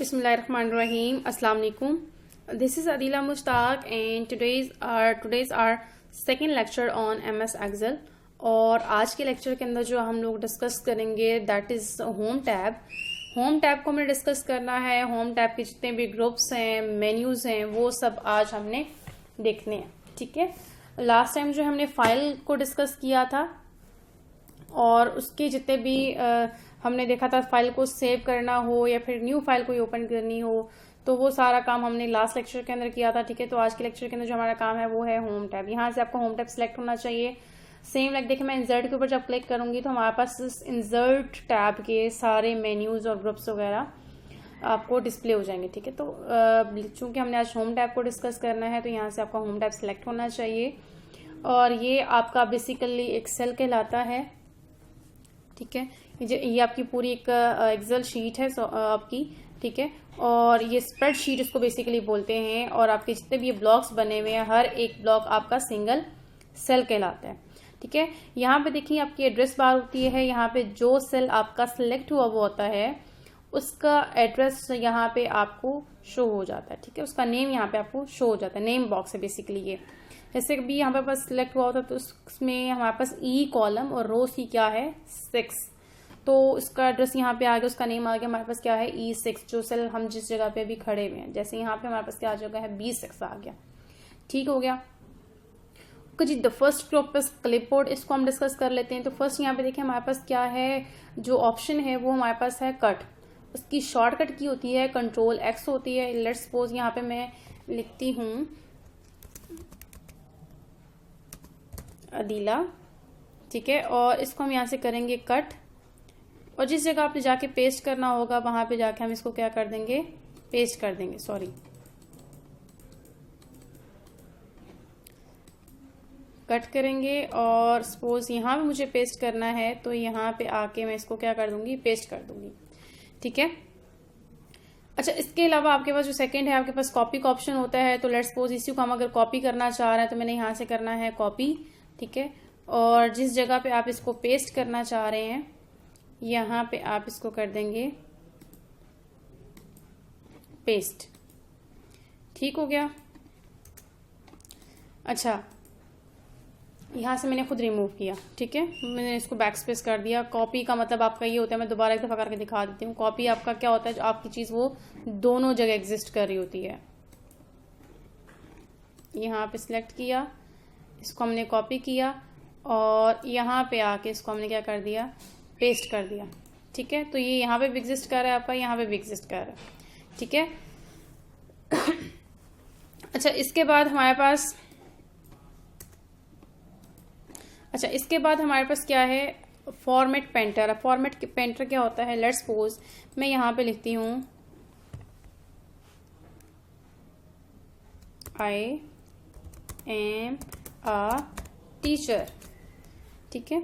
Bismillahirrahmanirrahim. Assalamu alaikum. This is Adila Mushtaq and today's our second lecture on MS Excel. और आज के lecture के अंदर जो हम लोग डिस्कस करेंगे that is home tab. Home tab को हमें डिस्कस करना है। होम टैब के जितने भी ग्रुप्स हैं, मेन्यूज हैं, वो सब आज हमने देखने हैं। ठीक है, लास्ट टाइम जो हमने फाइल को डिस्कस किया था और उसके जितने भी हमने देखा था फाइल को सेव करना हो या फिर न्यू फाइल कोई ओपन करनी हो, तो वो सारा काम हमने लास्ट लेक्चर के अंदर किया था। ठीक है, तो आज के लेक्चर के अंदर जो हमारा काम है वो है होम टैब। यहाँ से आपको होम टैब सिलेक्ट होना चाहिए। सेम लाइक देखिए, मैं इंसर्ट के ऊपर जब क्लिक करूंगी तो हमारे पास इस इंसर्ट टैब के सारे मेन्यूज और ग्रुप्स वगैरह आपको डिस्प्ले हो जाएंगे। ठीक है, तो चूंकि हमने आज होम टैब को डिस्कस करना है तो यहाँ से आपका होम टैब सिलेक्ट होना चाहिए और ये आपका बेसिकली एक्सेल कहलाता है। ठीक है, ये आपकी पूरी एक एक्सेल शीट है आपकी। ठीक है, और ये स्प्रेड शीट इसको बेसिकली बोलते हैं। और आपके जितने भी ब्लॉक्स बने हुए हैं, हर एक ब्लॉक आपका सिंगल सेल कहलाता है। ठीक है, यहाँ पे देखिए आपकी एड्रेस बार होती है। यहाँ पे जो सेल आपका सिलेक्ट हुआ वो होता है उसका एड्रेस यहाँ पे आपको शो हो जाता है। ठीक है, उसका नेम यहाँ पे आपको शो हो जाता है। नेम बॉक्स है बेसिकली ये। जैसे भी यहाँ पे पास सिलेक्ट हुआ होता है तो उसमें हमारे पास ई कॉलम और रो सी क्या है 6, तो इसका एड्रेस यहाँ पे आ गया, उसका नेम आ गया। हमारे पास क्या है E6, जो सेल हम जिस जगह पे अभी खड़े हुए हैं। जैसे यहाँ पे हमारे पास क्या जगह है B6 आ गया। ठीक हो गया जी। The first group is clipboard, इसको हम डिस्कस कर लेते हैं। तो फर्स्ट यहाँ पे देखिए हमारे पास क्या है, जो ऑप्शन है वो हमारे पास है कट। उसकी शॉर्टकट की होती है Ctrl+X होती है। लेट्स सपोज यहाँ पे मैं लिखती हूँ अदीला। ठीक है, और इसको हम यहाँ से करेंगे कट और जिस जगह आपने जाके पेस्ट करना होगा वहां पे जाके हम इसको क्या कर देंगे, पेस्ट कर देंगे। सॉरी, कट करेंगे और सपोज यहाँ पे मुझे पेस्ट करना है तो यहाँ पे आके मैं इसको क्या कर दूंगी, पेस्ट कर दूंगी। ठीक है, अच्छा, इसके अलावा आपके पास जो सेकंड है आपके पास कॉपी का ऑप्शन होता है। तो लेट्स सपोज इसी को हम अगर कॉपी करना चाह रहे हैं तो मैंने यहाँ से करना है कॉपी। ठीक है, और जिस जगह पे आप इसको पेस्ट करना चाह रहे हैं यहाँ पे आप इसको कर देंगे पेस्ट। ठीक हो गया। अच्छा, यहां से मैंने खुद रिमूव किया। ठीक है, मैंने इसको बैक स्पेस कर दिया। कॉपी का मतलब आपका ये होता है, मैं दोबारा एक दफा करके दिखा देती हूँ। कॉपी आपका क्या होता है, जो आपकी चीज वो दोनों जगह एग्जिस्ट कर रही होती है। यहाँ पे सिलेक्ट किया, इसको हमने कॉपी किया और यहाँ पे आके इसको हमने क्या कर दिया, पेस्ट कर दिया। ठीक है, तो ये यहाँ पे भी एग्जिस्ट कर रहा है आपका, यहाँ पे भी एग्जिस्ट कर रहा है। ठीक है, अच्छा, इसके बाद हमारे पास क्या है, फॉर्मेट पेंटर। फॉर्मेट पेंटर क्या होता है, लेट्स सपोज मैं यहाँ पे लिखती हूँ आई एम अ टीचर। ठीक है,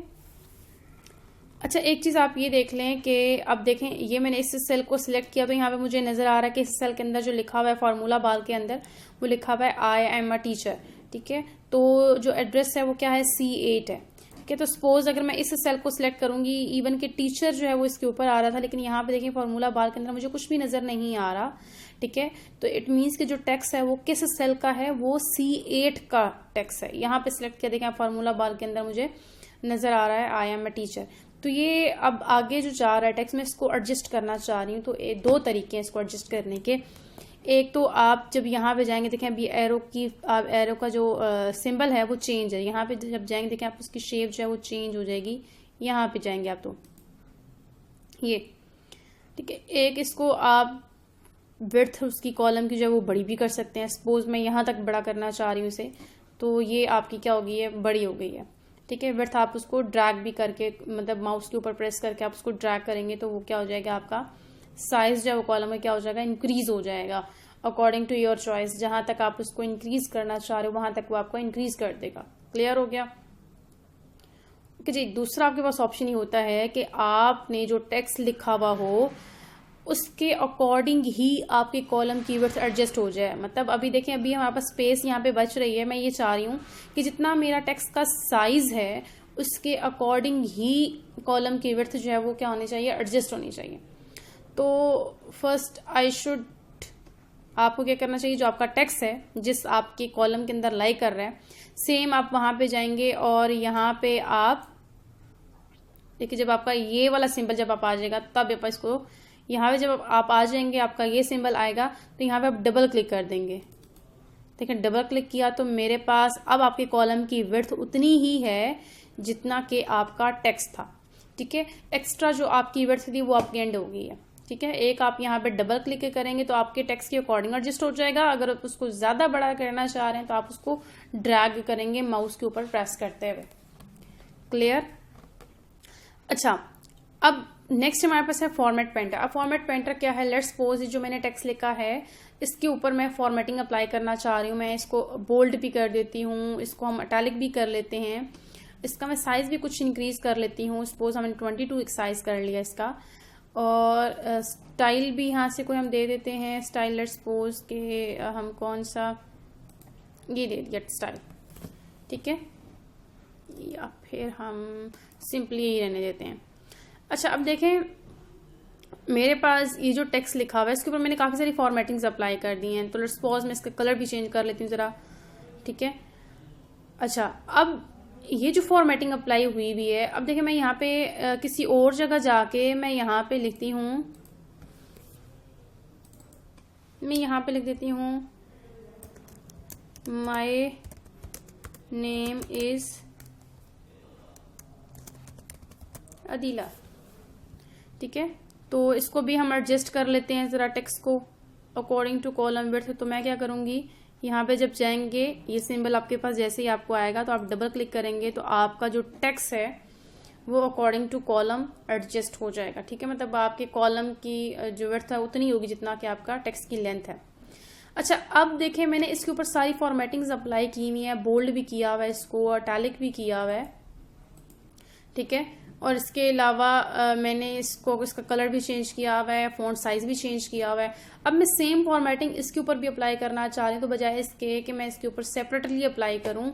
अच्छा, एक चीज आप ये देख लें कि अब देखें ये मैंने इस सेल को सिलेक्ट किया तो यहाँ पे मुझे नजर आ रहा है कि इस सेल के अंदर जो लिखा हुआ है फार्मूला बार के अंदर वो लिखा हुआ है आई एम अ टीचर। ठीक है, तो जो एड्रेस है वो क्या है C8 है। ठीक है, तो सपोज अगर मैं इस सेल को सिलेक्ट करूंगी, इवन के टीचर जो है वो इसके ऊपर आ रहा था, लेकिन यहाँ पे देखिए फार्मूला बार के अंदर मुझे कुछ भी नजर नहीं आ रहा। ठीक है, तो इट मीन्स कि जो टेक्स्ट है वो किस सेल का है, वो C8 का टेक्स्ट है। यहाँ पे सिलेक्ट किया, देखें फार्मूला बार के अंदर मुझे नजर आ रहा है आई एम अ टीचर। तो ये अब आगे जो जा रहा है टेक्स्ट में इसको एडजस्ट करना चाह रही हूँ। तो दो तरीके हैं इसको एडजस्ट करने के। एक तो आप जब यहाँ पे जाएंगे, देखें अभी एरो का जो सिंबल है वो चेंज है। यहाँ पे जब जाएंगे देखें आप उसकी शेप जो है वो चेंज हो जाएगी। यहाँ पे जाएंगे आप तो ये। ठीक है, एक इसको आप विड्थ उसकी कॉलम की जो है वो बड़ी भी कर सकते हैं। सपोज मैं यहाँ तक बड़ा करना चाह रही हूँ इसे, तो ये आपकी क्या हो गई है, बड़ी हो गई है। ठीक है, विड्थ आप उसको ड्रैग भी करके, मतलब माउस के ऊपर प्रेस करके आप उसको ड्रैग करेंगे तो वो क्या हो जाएगा, आपका साइज जो है वो कॉलम में क्या हो जाएगा, इंक्रीज हो जाएगा अकॉर्डिंग टू योर चॉइस। जहां तक आप उसको इंक्रीज करना चाह रहे हो वहां तक वो आपको इंक्रीज कर देगा। क्लियर हो गया कि जी। दूसरा आपके पास ऑप्शन ही होता है कि आपने जो टेक्स्ट लिखा हुआ हो उसके अकॉर्डिंग ही आपके कॉलम की विड्थ एडजस्ट हो जाए। मतलब अभी देखें, अभी हमारे पास स्पेस यहाँ पे बच रही है। मैं ये चाह रही हूँ कि जितना मेरा टेक्स्ट का साइज है उसके अकॉर्डिंग ही कॉलम की विड्थ जो है वो क्या होनी चाहिए, एडजस्ट होनी चाहिए। तो फर्स्ट आपको क्या करना चाहिए, जो आपका टेक्स्ट है जिस आपके कॉलम के अंदर लाई कर रहा है, सेम आप वहां पे जाएंगे और यहाँ पे आप देखिए, जब आपका ये वाला सिंबल जब आप आ जाएगा तब आप इसको यहाँ पे जब आप आ जाएंगे, आपका ये सिंबल आएगा तो यहाँ पे आप डबल क्लिक कर देंगे। देखिए, डबल क्लिक किया तो मेरे पास अब आपके कॉलम की विड्थ उतनी ही है जितना कि आपका टेक्स्ट था। ठीक है, एक्स्ट्रा जो आपकी विड्थ थी वो आपकी एंड हो गई है। ठीक है, एक आप यहाँ पे डबल क्लिक करेंगे तो आपके टेक्स्ट के अकॉर्डिंग एडजस्ट हो जाएगा। अगर आप उसको ज्यादा बड़ा करना चाह रहे हैं तो आप उसको ड्रैग करेंगे माउस के ऊपर प्रेस करते हुए। क्लियर? अच्छा, अब नेक्स्ट हमारे पास है फॉर्मेट पेंटर। अब फॉर्मेट पेंटर क्या है, लेट्स सपोज जो मैंने टेक्स्ट लिखा है इसके ऊपर मैं फॉर्मेटिंग अप्लाई करना चाह रही हूँ। मैं इसको बोल्ड भी कर देती हूँ, इसको हम इटैलिक भी कर लेते हैं, इसका मैं साइज भी कुछ इंक्रीज कर लेती हूँ। सपोज हमने 22 साइज कर लिया इसका, और स्टाइल भी यहाँ से कोई हम दे देते हैं। स्टाइल लेट्स सपोज के हम कौन सा, ये दे दिया स्टाइल। ठीक है, या फिर हम सिंपली यही रहने देते हैं। अच्छा, अब देखें मेरे पास ये जो टेक्स्ट लिखा हुआ है इसके ऊपर मैंने काफी सारी फॉर्मेटिंग्स अप्लाई कर दी हैं। तो लेट्स सपोज मैं इसका कलर भी चेंज कर लेती हूँ जरा। ठीक है, अच्छा, अब ये जो फॉर्मेटिंग अप्लाई हुई भी है, अब देखिए मैं यहाँ पे किसी और जगह जाके मैं यहाँ पे लिखती हूँ, मैं यहाँ पे लिख देती हूँ माई नेम इज अदीला। ठीक है, तो इसको भी हम एडजस्ट कर लेते हैं जरा टेक्स्ट को अकॉर्डिंग टू कॉलम विड्थ। तो मैं क्या करूंगी, यहाँ पे जब जाएंगे ये सिंबल आपके पास जैसे ही आपको आएगा तो आप डबल क्लिक करेंगे तो आपका जो टेक्स्ट है वो अकॉर्डिंग टू कॉलम एडजस्ट हो जाएगा। ठीक है, मतलब आपके कॉलम की जो विड्थ है उतनी होगी जितना कि आपका टेक्स्ट की लेंथ है। अच्छा, अब देखें मैंने इसके ऊपर सारी फॉर्मेटिंग्स अप्लाई की हुई है, बोल्ड भी किया हुआ है, इसको इटैलिक भी किया हुआ है। ठीक है, और इसके अलावा मैंने इसका कलर भी चेंज किया हुआ है, फॉन्ट साइज भी चेंज किया हुआ है। अब मैं सेम फॉर्मेटिंग इसके ऊपर भी अप्लाई करना चाह रही हूँ, तो बजाय इसके कि मैं इसके ऊपर सेपरेटली अप्लाई करूँ,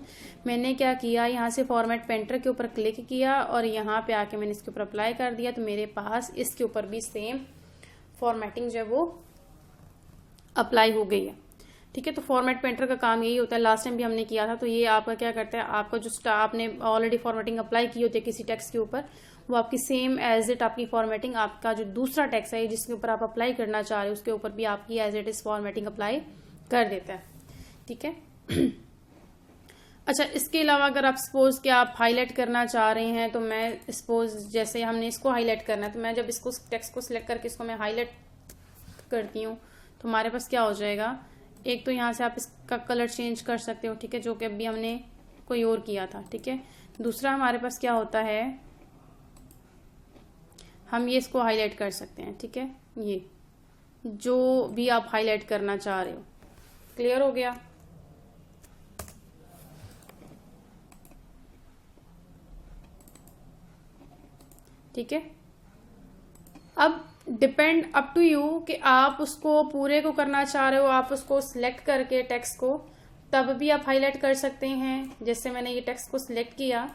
मैंने क्या किया, यहाँ से फॉर्मेट पेंटर के ऊपर क्लिक किया और यहाँ पे आके मैंने इसके ऊपर अप्लाई कर दिया। तो मेरे पास इसके ऊपर भी सेम फॉर्मेटिंग जो है वो अप्लाई हो गई है। ठीक है, तो फॉर्मेट पेंटर का काम यही होता है, लास्ट टाइम भी हमने किया था। तो ये आपका क्या करता है, आपका जो आपने ऑलरेडी फॉर्मेटिंग अप्लाई की होती है किसी टेक्स्ट के ऊपर, वो आपकी सेम एज इट आपकी फॉर्मेटिंग आपका जो दूसरा टेक्स्ट है जिसके ऊपर आप अप्लाई करना चाह रहे हो उसके ऊपर भी आपकी as it is formatting apply कर देता है। ठीक है, अच्छा, इसके अलावा अगर आप सपोज कि आप हाईलाइट करना चाह रहे हैं, तो मैं सपोज जैसे हमने इसको हाईलाइट करना है, तो मैं जब इसको टेक्स्ट को सिलेक्ट करके इसको मैं हाईलाइट करती हूँ तो हमारे पास क्या हो जाएगा, एक तो यहाँ से आप इसका कलर चेंज कर सकते हो। ठीक है, जो कि अभी हमने कोई और किया था। ठीक है, दूसरा हमारे पास क्या होता है, हम ये इसको हाईलाइट कर सकते हैं। ठीक है, ये जो भी आप हाईलाइट करना चाह रहे हो। क्लियर हो गया? ठीक है, अब डिपेंड अप टू यू कि आप उसको पूरे को करना चाह रहे हो, आप उसको सिलेक्ट करके टेक्स्ट को तब भी आप हाईलाइट कर सकते हैं। जैसे मैंने ये टेक्स्ट को सिलेक्ट किया,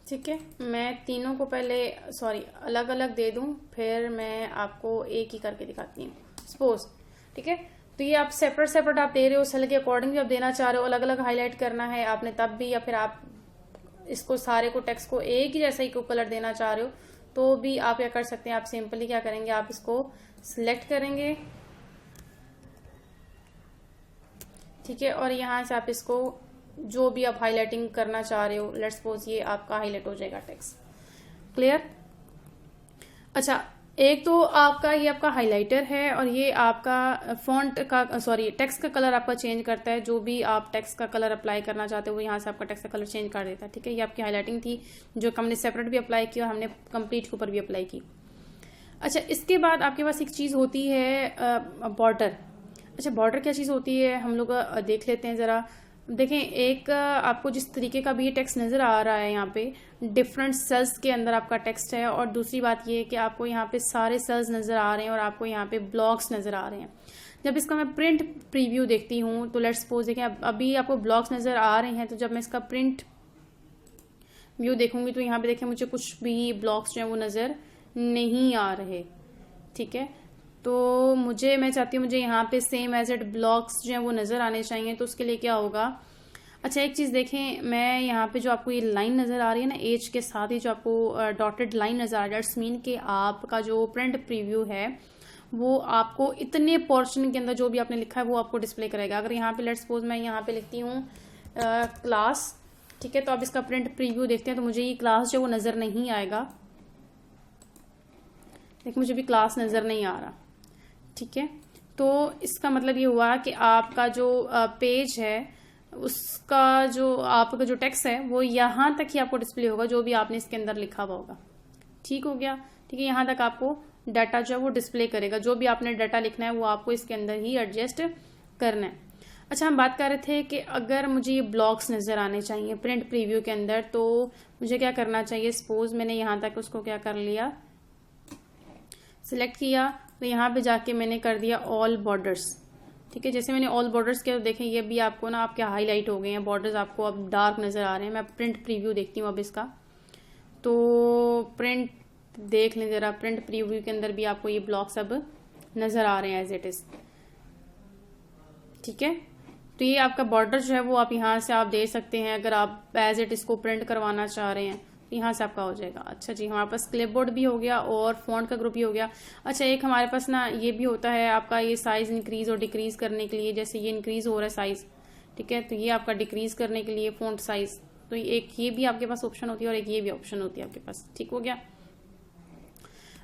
ठीक है, मैं तीनों को पहले अलग अलग दे दूं, फिर मैं आपको एक ही करके दिखाती हूँ सपोज। ठीक है, तो ये आप सेपरेट आप दे रहे हो, सेल के अकॉर्डिंग भी आप देना चाह रहे हो, अलग अलग हाईलाइट करना है आपने तब भी, या फिर आप इसको सारे को टेक्स्ट को एक ही जैसा ही को कलर देना चाह रहे हो तो भी आप क्या कर सकते हैं, आप सिंपली क्या करेंगे, आप इसको सिलेक्ट करेंगे। ठीक है, और यहाँ से आप इसको जो भी आप हाईलाइटिंग करना चाह रहे हो, लेट्स सपोज ये आपका हाईलाइट हो जाएगा टेक्स्ट। क्लियर? अच्छा, एक तो आपका ये आपका हाइलाइटर है और ये आपका फॉन्ट का टेक्स्ट का कलर आपका चेंज करता है। जो भी आप टेक्स्ट का कलर अप्लाई करना चाहते हो वो यहाँ से आपका टेक्स्ट का कलर चेंज कर देता है। ठीक है, ये आपकी हाईलाइटिंग थी जो हमने सेपरेट भी अप्लाई की और हमने कंप्लीट के ऊपर भी अप्लाई की। अच्छा, इसके बाद आपके पास एक चीज होती है बॉर्डर। अच्छा, बॉर्डर क्या चीज होती है हम लोग देख लेते हैं जरा। देखें, एक आपको जिस तरीके का भी ये टेक्स्ट नजर आ रहा है, यहाँ पे डिफरेंट सेल्स के अंदर आपका टेक्स्ट है, और दूसरी बात ये है कि आपको यहाँ पे सारे सेल्स नजर आ रहे हैं और आपको यहाँ पे ब्लॉक्स नजर आ रहे हैं। जब इसका मैं प्रिंट प्रीव्यू देखती हूँ तो लेट्स सपोज देखें अभी आपको ब्लॉक्स नज़र आ रहे हैं, तो जब मैं इसका प्रिंट व्यू देखूंगी तो यहाँ पे देखें मुझे कुछ भी ब्लॉक्स जो है वो नज़र नहीं आ रहे। ठीक है, तो मैं चाहती हूँ मुझे यहाँ पे सेम एज इट ब्लॉक्स जो है वो नज़र आने चाहिए। तो उसके लिए क्या होगा, अच्छा एक चीज़ देखें, मैं यहाँ पे जो आपको ये लाइन नज़र आ रही है ना एज के साथ ही जो आपको डॉटेड लाइन नज़र आ रहा है, इट्स मीन कि आपका जो प्रिंट प्रीव्यू है वो आपको इतने पोर्शन के अंदर जो भी आपने लिखा है वो आपको डिस्प्ले करेगा। अगर यहाँ पे लेट्स सपोज मैं यहाँ पे लिखती हूँ क्लास, ठीक है, तो आप इसका प्रिंट प्रीव्यू देखते हैं तो मुझे ये क्लास जो वो नज़र नहीं आएगा। देखिए मुझे भी क्लास नज़र नहीं आ रहा। ठीक है, तो इसका मतलब ये हुआ कि आपका जो पेज है उसका जो आपका जो टेक्स्ट है वो यहाँ तक ही आपको डिस्प्ले होगा जो भी आपने इसके अंदर लिखा हुआ होगा। ठीक हो गया, ठीक है, यहाँ तक आपको डाटा जो है वो डिस्प्ले करेगा, जो भी आपने डाटा लिखना है वो आपको इसके अंदर ही एडजस्ट करना है। अच्छा, हम बात कर रहे थे कि अगर मुझे ये ब्लॉक्स नज़र आने चाहिए प्रिंट प्रीव्यू के अंदर तो मुझे क्या करना चाहिए। सपोज मैंने यहाँ तक उसको क्या कर लिया, सिलेक्ट किया, तो यहाँ पे जाके मैंने कर दिया ऑल बॉर्डर्स। ठीक है, जैसे मैंने ऑल बॉर्डर्स किया तो देखें ये भी आपको ना आपके हाईलाइट हो गए हैं, बॉर्डर्स आपको अब डार्क नज़र आ रहे हैं। मैं प्रिंट प्रीव्यू देखती हूँ अब इसका, तो प्रिंट देख लें ज़रा, प्रिंट प्रीव्यू के अंदर भी आपको ये ब्लॉक्स अब नज़र आ रहे हैं एज इट इज़। ठीक है, तो ये आपका बॉर्डर जो है वो आप यहाँ से आप दे सकते हैं अगर आप एज इट इसको प्रिंट करवाना चाह रहे हैं तो यहाँ से आपका हो जाएगा। अच्छा जी, हमारे पास क्लिपबोर्ड भी हो गया और फॉन्ट का ग्रुप भी हो गया। अच्छा, एक हमारे पास ना ये भी होता है आपका ये साइज इंक्रीज और डिक्रीज करने के लिए, जैसे ये इंक्रीज हो रहा है साइज, ठीक है, तो ये आपका डिक्रीज करने के लिए फॉन्ट साइज, तो एक ये भी आपके पास ऑप्शन होती है और एक ये भी ऑप्शन होती है आपके पास। ठीक हो गया।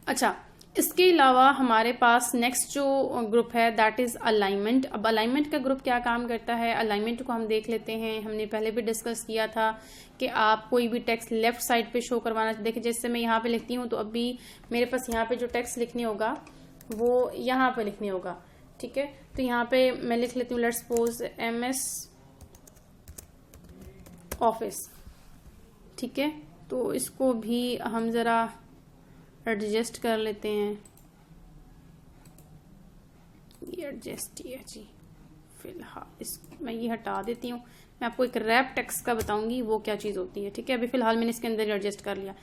अच्छा, इसके अलावा हमारे पास नेक्स्ट जो ग्रुप है दैट इज अलाइनमेंट। अब अलाइनमेंट का ग्रुप क्या काम करता है, अलाइनमेंट को हम देख लेते हैं। हमने पहले भी डिस्कस किया था कि आप कोई भी टेक्स्ट लेफ्ट साइड पे शो करवाना, देखिए जैसे मैं यहाँ पे लिखती हूँ तो अभी मेरे पास यहाँ पे जो टेक्स्ट लिखने होगा वो यहाँ पे लिखने होगा। ठीक है, तो यहाँ पे मैं लिख लेती हूँ लेट्स सपोज MS ऑफिस। ठीक है, तो इसको भी हम जरा एडजस्ट कर लेते हैं, ये एडजस्ट है जी फिलहाल मैं ये हटा देती हूँ। मैं आपको एक रैप टेक्स्ट का बताऊंगी वो क्या चीज़ होती है। ठीक है, अभी फिलहाल मैंने इसके अंदर एडजस्ट कर लिया।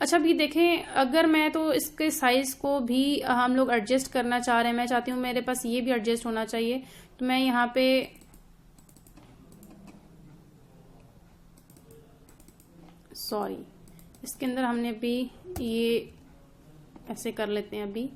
अच्छा, अभी देखें अगर मैं तो इसके साइज को भी हम लोग एडजस्ट करना चाह रहे हैं, मैं चाहती हूँ मेरे पास ये भी एडजस्ट होना चाहिए, तो मैं यहाँ पे सॉरी इसके अंदर हमने भी ये ऐसे कर लेते हैं। अभी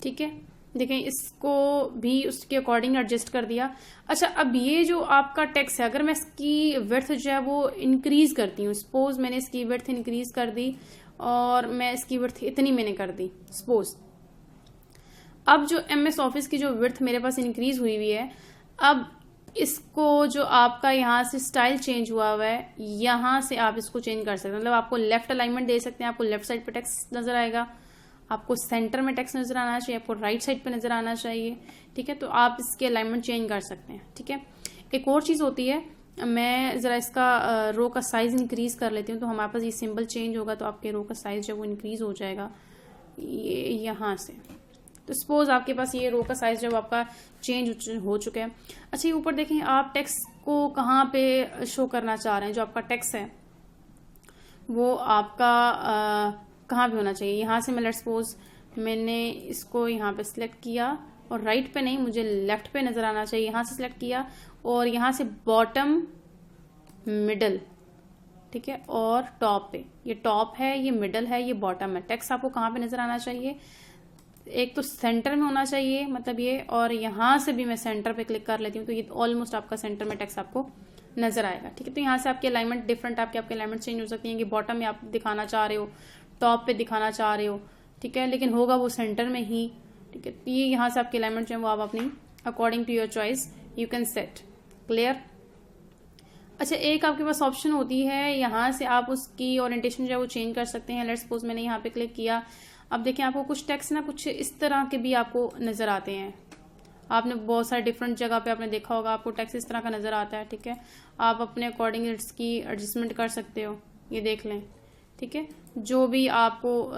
ठीक है, देखें इसको भी उसके अकॉर्डिंग एडजस्ट कर दिया। अच्छा, अब ये जो आपका टेक्स्ट है अगर मैं इसकी विड्थ जो है वो इंक्रीज करती हूँ, सपोज मैंने इसकी विड्थ इंक्रीज कर दी और मैं इसकी विड्थ इतनी मैंने कर दी सपोज, अब जो MS ऑफिस की जो विड्थ मेरे पास इंक्रीज हुई हुई है, अब इसको जो आपका यहाँ से स्टाइल चेंज हुआ हुआ है यहाँ से आप इसको चेंज कर सकते हैं। मतलब आपको लेफ्ट अलाइनमेंट दे सकते हैं, आपको लेफ्ट साइड पे टेक्स्ट नजर आएगा, आपको सेंटर में टेक्स्ट नजर आना चाहिए, आपको राइट साइड पे नजर आना चाहिए। ठीक है, तो आप इसके अलाइनमेंट चेंज कर सकते हैं। ठीक है, एक और चीज होती है, मैं जरा इसका रो का साइज इंक्रीज कर लेती हूँ तो हमारे पास ये सिंबल चेंज होगा तो आपके रो का साइज जो वो इंक्रीज हो जाएगा ये यहाँ से। तो सपोज आपके पास ये रो का साइज जब आपका चेंज हो चुका है। अच्छा, ये ऊपर देखें आप टेक्स्ट को कहाँ पे शो करना चाह रहे हैं, जो आपका टेक्स्ट है वो आपका कहाँ पे होना चाहिए। यहाँ से मैं लेट्स सपोज मैंने इसको यहाँ पे सिलेक्ट किया और राइट पे नहीं, मुझे लेफ्ट पे नजर आना चाहिए, यहाँ से सिलेक्ट किया और यहाँ से बॉटम मिडल, ठीक है, और टॉप पे, ये टॉप है, ये मिडल है, ये बॉटम है। टेक्स्ट आपको कहाँ पे नजर आना चाहिए, एक तो सेंटर में होना चाहिए मतलब ये, और यहाँ से भी मैं सेंटर पे क्लिक कर लेती हूँ तो ये ऑलमोस्ट आपका सेंटर में टेक्स्ट आपको नजर आएगा। ठीक है, तो यहाँ से आपकी अलाइनमेंट डिफरेंट आपके अलाइनमेंट चेंज हो सकती है कि बॉटम में आप दिखाना चाह रहे हो, टॉप पे दिखाना चाह रहे हो, ठीक है, लेकिन होगा वो सेंटर में ही। ठीक है, तो ये यहाँ से आपकी अलाइनमेंट जो है वो आप अपनी according to your choice you can set. Clear. अच्छा, एक आपके पास ऑप्शन होती है यहाँ से आप उसकी ओरिएंटेशन जो है वो चेंज कर सकते हैं। लेट्स सपोज मैंने यहाँ पे क्लिक किया, अब देखें आपको कुछ टेक्स्ट ना कुछ इस तरह के भी आपको नजर आते हैं। आपने बहुत सारे डिफरेंट जगह पे आपने देखा होगा, आपको टेक्स्ट इस तरह का नजर आता है, ठीक है। आप अपने अकॉर्डिंग इसकी एडजस्टमेंट कर सकते हो, ये देख लें, ठीक है। जो भी आपको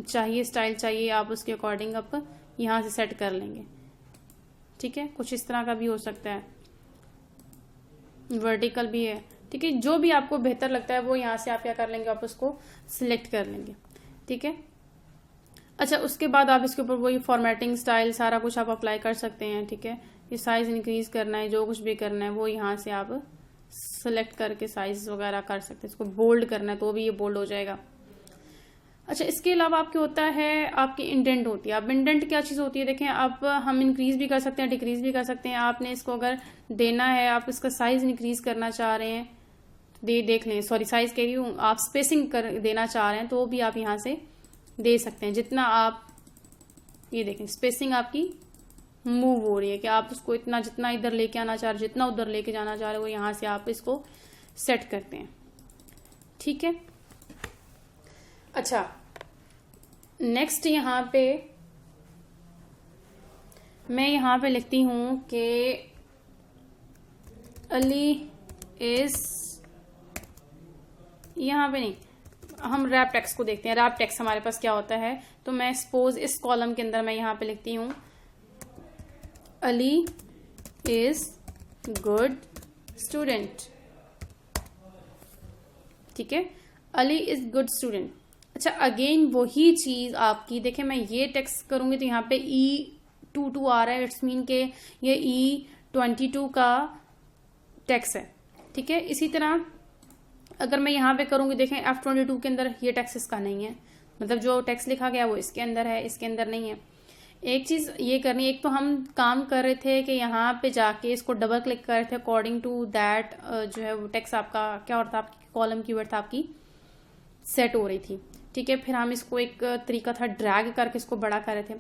चाहिए, स्टाइल चाहिए, आप उसके अकॉर्डिंग आप यहाँ से सेट कर लेंगे, ठीक है। कुछ इस तरह का भी हो सकता है, वर्टिकल भी है, ठीक है। जो भी आपको बेहतर लगता है वो यहाँ से आप क्या कर लेंगे, आप उसको सिलेक्ट कर लेंगे, ठीक है। अच्छा, उसके बाद आप इसके ऊपर वही फॉर्मेटिंग स्टाइल सारा कुछ आप अप्लाई कर सकते हैं, ठीक है। ये साइज इंक्रीज करना है, जो कुछ भी करना है वो यहाँ से आप सेलेक्ट करके साइज वगैरह कर सकते हैं। इसको बोल्ड करना है तो भी ये बोल्ड हो जाएगा। अच्छा, इसके अलावा आपके होता है आपकी इंडेंट होती है। अब इंडेंट क्या चीज़ होती है, देखें, आप हम इंक्रीज भी कर सकते हैं, डिक्रीज भी कर सकते हैं। आपने इसको अगर देना है, आप इसका साइज इंक्रीज करना चाह रहे हैं, देख लें, सॉरी साइज कह रही हूँ, आप स्पेसिंग कर देना चाह रहे हैं तो भी आप यहाँ से दे सकते हैं। जितना आप ये देखें, स्पेसिंग आपकी मूव हो रही है कि आप उसको इतना जितना इधर लेके आना चाह रहे, जितना उधर लेके जाना चाह रहे हो, यहाँ से आप इसको सेट करते हैं, ठीक है। अच्छा, नेक्स्ट यहाँ पे मैं यहाँ पे लिखती हूं कि अली इज, यहाँ पे नहीं, हम रैप टेक्स्ट को देखते हैं। रैप टेक्स्ट हमारे पास क्या होता है, तो मैं सपोज इस कॉलम के अंदर मैं यहाँ पे लिखती हूँ अली इज गुड स्टूडेंट, ठीक है। Ali is good student. अच्छा, अगेन वही चीज आपकी, देखें, मैं ये टेक्स्ट करूंगी तो यहाँ पे E22 आ रहा है, इट्स मीन के ये E22 का टेक्स्ट है, ठीक है। इसी तरह अगर मैं यहाँ पे करूंगी, देखें F22 के अंदर ये टेक्स्ट इसका नहीं है, मतलब जो टेक्स्ट लिखा गया वो इसके अंदर है, इसके अंदर नहीं है। एक चीज ये करनी, एक तो हम काम कर रहे थे कि यहाँ पे जाके इसको डबल क्लिक कर रहे थे, अकॉर्डिंग टू दैट जो है वो टेक्स्ट आपका क्या होता है, आपकी कॉलम की वर्थ आपकी सेट हो रही थी, ठीक है। फिर हम इसको एक तरीका था ड्रैग करके इसको बड़ा कर रहे थे।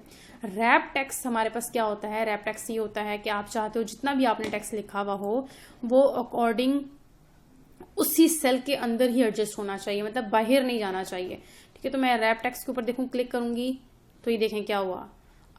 रैप टेक्स्ट हमारे पास क्या होता है, रैप टेक्स्ट ये होता है कि आप चाहते हो जितना भी आपने टेक्स्ट लिखा हुआ हो वो अकॉर्डिंग उसी सेल के अंदर ही एडजस्ट होना चाहिए, मतलब बाहर नहीं जाना चाहिए, ठीक है। तो मैं रैप टेक्स्ट के ऊपर देखूं, क्लिक करूंगी तो ये देखें क्या हुआ,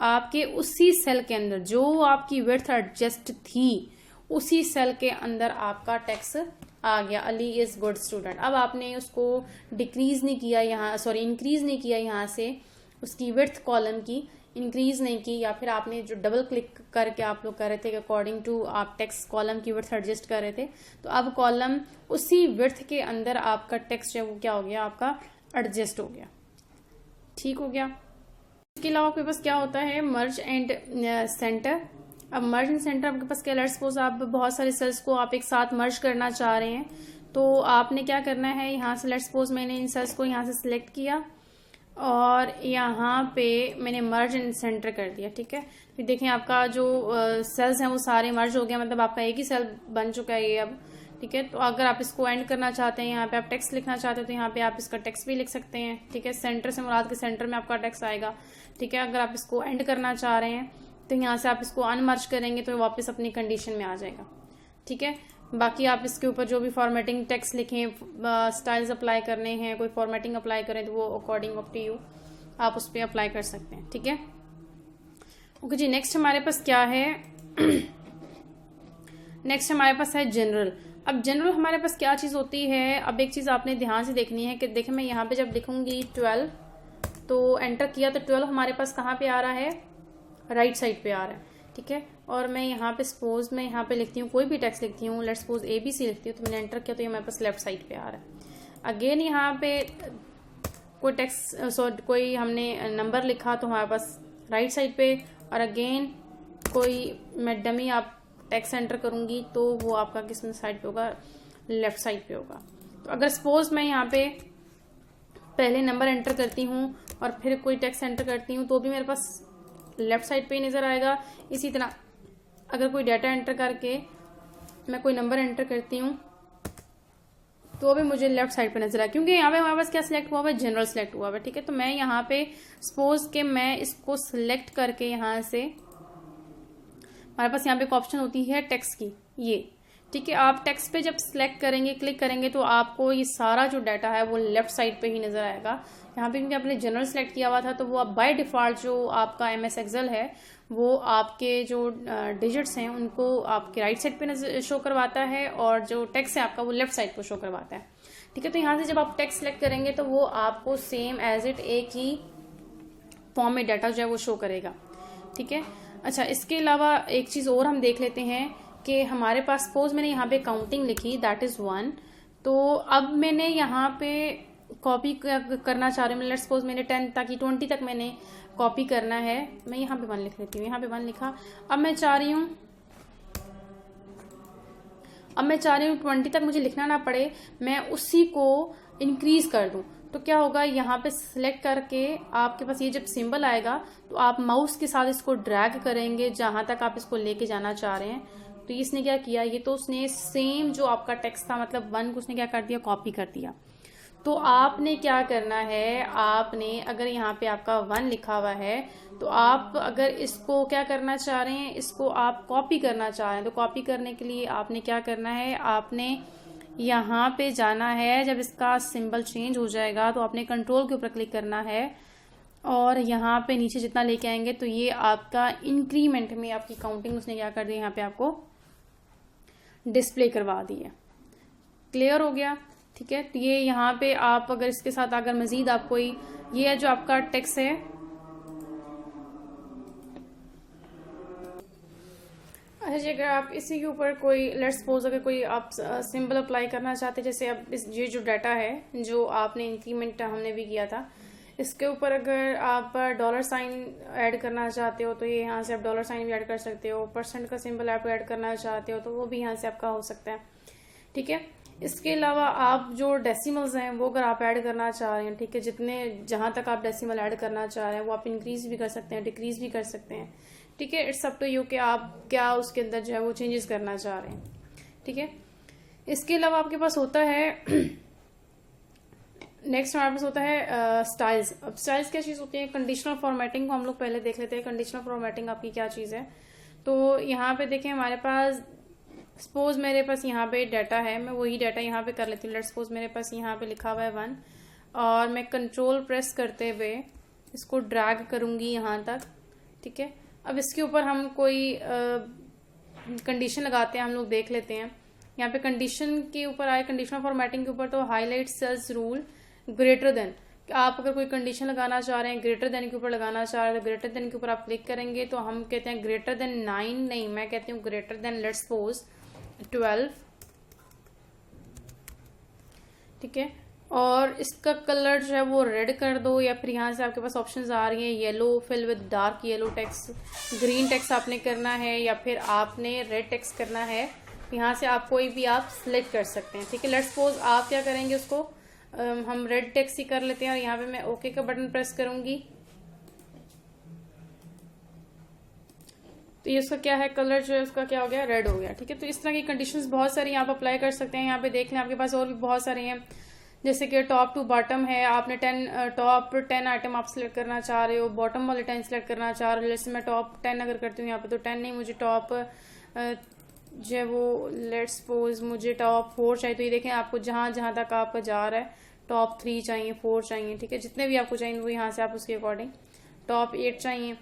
आपके उसी सेल के अंदर जो आपकी विड्थ एडजस्ट थी उसी सेल के अंदर आपका टेक्स्ट आ गया, अली इज गुड स्टूडेंट। अब आपने उसको डिक्रीज नहीं किया यहाँ, सॉरी इंक्रीज नहीं किया, यहाँ से उसकी विड्थ कॉलम की इंक्रीज नहीं की, या फिर आपने जो डबल क्लिक करके आप लोग कर रहे थे कि अकॉर्डिंग टू आप टेक्स्ट कॉलम की विड्थ एडजस्ट कर रहे थे, तो अब कॉलम उसी विड्थ के अंदर आपका टेक्स्ट है वो क्या हो गया, आपका एडजस्ट हो गया, ठीक हो गया। इसके अलावा आपके पास क्या होता है, मर्ज एंड सेंटर। अब मर्ज एंड सेंटर आपके पास क्या, लेट्स सपोज आप बहुत सारे सेल्स को आप एक साथ मर्ज करना चाह रहे हैं, तो आपने क्या करना है, यहाँ से लेट्स सपोज मैंने इन सेल्स को यहाँ से सिलेक्ट किया और यहाँ पे मैंने मर्ज एंड सेंटर कर दिया, ठीक है। फिर देखें आपका जो सेल्स हैं वो सारे मर्ज हो गया, मतलब आपका एक ही सेल बन चुका है ये अब, ठीक है। तो अगर आप इसको एंड करना चाहते हैं, यहाँ पे आप टेक्स्ट लिखना चाहते हो तो यहाँ पे आप इसका टेक्स्ट भी लिख सकते हैं, ठीक है। सेंटर से मुराद के सेंटर में आपका टेक्स्ट आएगा, ठीक है। अगर आप इसको एंड करना चाह रहे हैं तो यहाँ से आप इसको अनमर्ज करेंगे तो वापस अपनी कंडीशन में आ जाएगा, ठीक है। बाकी आप इसके ऊपर जो भी फॉर्मेटिंग टेक्स्ट लिखें, स्टाइल्स अप्लाई करने हैं, कोई फॉर्मेटिंग अप्लाई करें तो वो अकॉर्डिंग ऑफ टू यू आप उस पर अप्लाई कर सकते हैं, ठीक है। ओके जी, नेक्स्ट हमारे पास क्या है, नेक्स्ट हमारे पास है जनरल। अब जनरल हमारे पास क्या चीज होती है, अब एक चीज आपने ध्यान से देखनी है कि देखें मैं यहाँ पे जब लिखूंगी 12 तो एंटर किया तो 12 हमारे पास कहाँ पे आ रहा है, राइट साइड पे आ रहा है, ठीक है। और मैं यहाँ पे सपोज मैं यहाँ पे लिखती हूँ, कोई भी टेक्स्ट लिखती हूँ, लेट्स सपोज ABC लिखती हूँ, तो मैंने एंटर किया तो ये हमारे पास लेफ्ट साइड पे आ रहा है। अगेन यहाँ पे कोई टेक्स्ट कोई हमने नंबर लिखा तो हमारे पास राइट साइड पे, और अगेन कोई मैं डमी आप टेक्स्ट एंटर करूंगी तो वो आपका किस साइड पे होगा, लेफ्ट साइड पे होगा। तो अगर सपोज मैं यहाँ पे पहले नंबर एंटर करती हूँ और फिर कोई टेक्स्ट एंटर करती हूँ तो भी मेरे पास लेफ्ट साइड पे ही नजर आएगा। इसी तरह अगर कोई डाटा एंटर करके मैं कोई नंबर एंटर करती हूँ तो भी मुझे लेफ्ट साइड पे नजर आए, क्योंकि यहाँ पे हमारे पास क्या सिलेक्ट हुआ हुआ है, जनरल सिलेक्ट हुआ हुआ है, ठीक है। तो मैं यहाँ पे सपोज के मैं इसको सिलेक्ट करके यहाँ से हमारे पास यहाँ पे एक ऑप्शन होती है टेक्स्ट की, ये ठीक है, आप टेक्स्ट पे जब सिलेक्ट करेंगे, क्लिक करेंगे, तो आपको ये सारा जो डाटा है वो लेफ्ट साइड पे ही नजर आएगा। यहाँ पे क्योंकि आपने जनरल सेलेक्ट किया हुआ था, तो वो अब बाय डिफॉल्ट जो आपका MS एक्सेल है वो आपके जो डिजिट्स हैं उनको आपके राइट साइड पे शो करवाता है, और जो टेक्स्ट है आपका वो लेफ्ट साइड पे शो करवाता है। ठीक है, तो यहाँ से जब आप टेक्स्ट सेलेक्ट करेंगे तो वो आपको सेम एज इट एक ही फॉर्म में डाटा जो है वो शो करेगा। ठीक है, अच्छा, इसके अलावा एक चीज और हम देख लेते हैं कि हमारे पास सपोज मैंने यहाँ पे काउंटिंग लिखी, दैट इज 1, तो अब मैंने यहाँ पे कॉपी करना चाह रही हूँ, लेट्स सपोज मैंने 10 ताकि 20 तक मैंने कॉपी करना है। मैं यहाँ पे 1 लिख लेती हूँ, यहाँ पे 1 लिखा। अब मैं चाह रही हूँ 20 तक मुझे लिखना ना पड़े, मैं उसी को इंक्रीज कर दूं। तो क्या होगा, यहाँ पे सिलेक्ट करके आपके पास ये जब सिंबल आएगा तो आप माउस के साथ इसको ड्रैग करेंगे जहां तक आप इसको लेके जाना चाह रहे हैं। तो इसने क्या किया, ये तो उसने सेम जो आपका टेक्स्ट था मतलब 1 को उसने क्या कर दिया, कॉपी कर दिया। तो आपने क्या करना है, आपने अगर यहाँ पे आपका 1 लिखा हुआ है तो आप अगर इसको क्या करना चाह रहे हैं, इसको आप कॉपी करना चाह रहे हैं, तो कॉपी करने के लिए आपने क्या करना है, आपने यहाँ पे जाना है। जब इसका सिंबल चेंज हो जाएगा तो आपने कंट्रोल के ऊपर क्लिक करना है, और यहाँ पे नीचे जितना लेके आएंगे तो ये आपका इंक्रीमेंट में आपकी काउंटिंग उसने क्या कर दिया, यहाँ पे आपको डिस्प्ले करवा दी है। क्लियर हो गया? ठीक है, तो ये यहाँ पे आप अगर इसके साथ अगर मजीद आप कोई, ये है जो आपका टेक्स्ट है, अच्छा जी, अगर आप इसी के ऊपर कोई लेट्स सपोज अगर कोई आप सिंबल अप्लाई करना चाहते हैं, जैसे अब ये जो डाटा है जो आपने इंक्रीमेंट हमने भी किया था, इसके ऊपर अगर आप $साइन ऐड करना चाहते हो तो ये यहाँ से आप $साइन भी ऐड कर सकते हो। % का सिंबल आप ऐड करना चाहते हो तो वो भी यहाँ से आपका हो सकता है। ठीक है, इसके अलावा आप जो डेसिमल्स हैं वो अगर आप ऐड करना चाह रहे हैं, ठीक है, जितने जहां तक आप डेसिमल ऐड करना चाह रहे हैं वो आप इंक्रीज भी कर सकते हैं, डिक्रीज भी कर सकते हैं। ठीक है, इट्स अप टू यू कि आप क्या उसके अंदर जो है वो चेंजेस करना चाह रहे हैं। ठीक है, इसके अलावा आपके पास होता है नेक्स्ट हमारे पास होता है स्टाइल्स। अब स्टाइल्स क्या चीज होती है, कंडीशनल फॉर्मेटिंग को हम लोग पहले देख लेते हैं। कंडीशनल फॉर्मेटिंग आपकी क्या चीज है, तो यहाँ पे देखें हमारे पास सपोज मेरे पास यहाँ पे डाटा है, मैं वही डाटा यहाँ पे कर लेती हूँ। लेट्स सपोज मेरे पास यहाँ पे लिखा हुआ है 1, और मैं कंट्रोल प्रेस करते हुए इसको ड्रैग करूंगी यहाँ तक। ठीक है, अब इसके ऊपर हम कोई कंडीशन लगाते हैं, हम लोग देख लेते हैं। यहाँ पे कंडीशन के ऊपर आए, कंडीशनल फॉर्मेटिंग के ऊपर, तो highlight cells rule greater than, आप अगर कोई कंडीशन लगाना चाह रहे हैं, ग्रेटर देन के ऊपर लगाना चाह रहे हैं, तो ग्रेटर देन के ऊपर आप क्लिक करेंगे तो हम कहते हैं ग्रेटर देन 9 नहीं, मैं कहती हूँ ग्रेटर देन लेट्स सपोज 12। ठीक है, और इसका कलर जो है वो रेड कर दो, या फिर यहाँ से आपके पास ऑप्शंस आ रही हैं, yellow fill with dark yellow text, green text आपने करना है, या फिर आपने रेड टेक्स्ट करना है। यहाँ से आप कोई भी आप सिलेक्ट कर सकते हैं। ठीक है, लेट्स सपोज आप क्या करेंगे, उसको हम रेड टेक्स्ट ही कर लेते हैं, और यहाँ पे मैं ओके का बटन प्रेस करूंगी तो ये उसका क्या है, कलर जो है उसका क्या हो गया, रेड हो गया। ठीक है, तो इस तरह की कंडीशंस बहुत सारी आप अप्लाई कर सकते हैं। यहाँ पे देख लें, आपके पास और भी बहुत सारे हैं, जैसे कि टॉप टू बॉटम है, आपने टॉप 10 आइटम आप सिलेक्ट करना चाह रहे हो, बॉटम वाले 10 सिलेक्ट करना चाह रहे हो। जैसे मैं टॉप 10 अगर करती हूँ यहाँ पे, तो 10 नहीं, मुझे टॉप जो है वो लेट्स सपोज मुझे टॉप 4 चाहिए। तो ये देखें, आपको जहां जहां तक आपका जा रहा है, टॉप 3 चाहिए, 4 चाहिए। ठीक है, जितने भी आपको चाहिए वो यहाँ से आप उसके अकॉर्डिंग, टॉप 8 चाहिए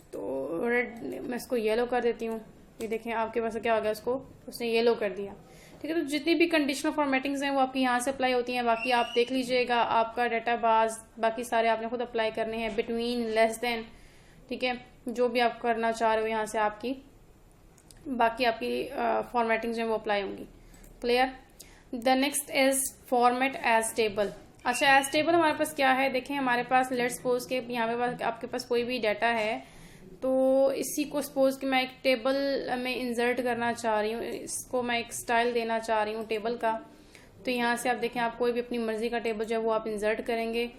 तो रेड, मैं इसको येलो कर देती हूँ। ये देखें आपके पास क्या हो गया, उसको उसने येलो कर दिया। ठीक है, तो जितनी भी कंडीशनल फॉर्मेटिंग्स हैं वो आपकी यहाँ से अप्लाई होती हैं। बाकी आप देख लीजिएगा, आपका डाटा बाज बाकी सारे आपने खुद अप्लाई करने हैं, बिटवीन, लेस देन, ठीक है, जो भी आप करना चाह रहे हो यहाँ से आपकी बाकी आपकी फॉर्मेटिंग जो है वो अप्लाई होंगी। Clear? The next is format as table. अच्छा, एज टेबल हमारे पास क्या है, देखें हमारे पास लेट्स सपोज के यहाँ पे आपके पास कोई भी डाटा है, तो इसी को सपोज कि मैं एक टेबल में इंसर्ट करना चाह रही हूँ, इसको मैं एक स्टाइल देना चाह रही हूँ टेबल का। तो यहाँ से आप देखें, आप कोई भी अपनी मर्जी का टेबल जो है वो आप इंसर्ट करेंगे।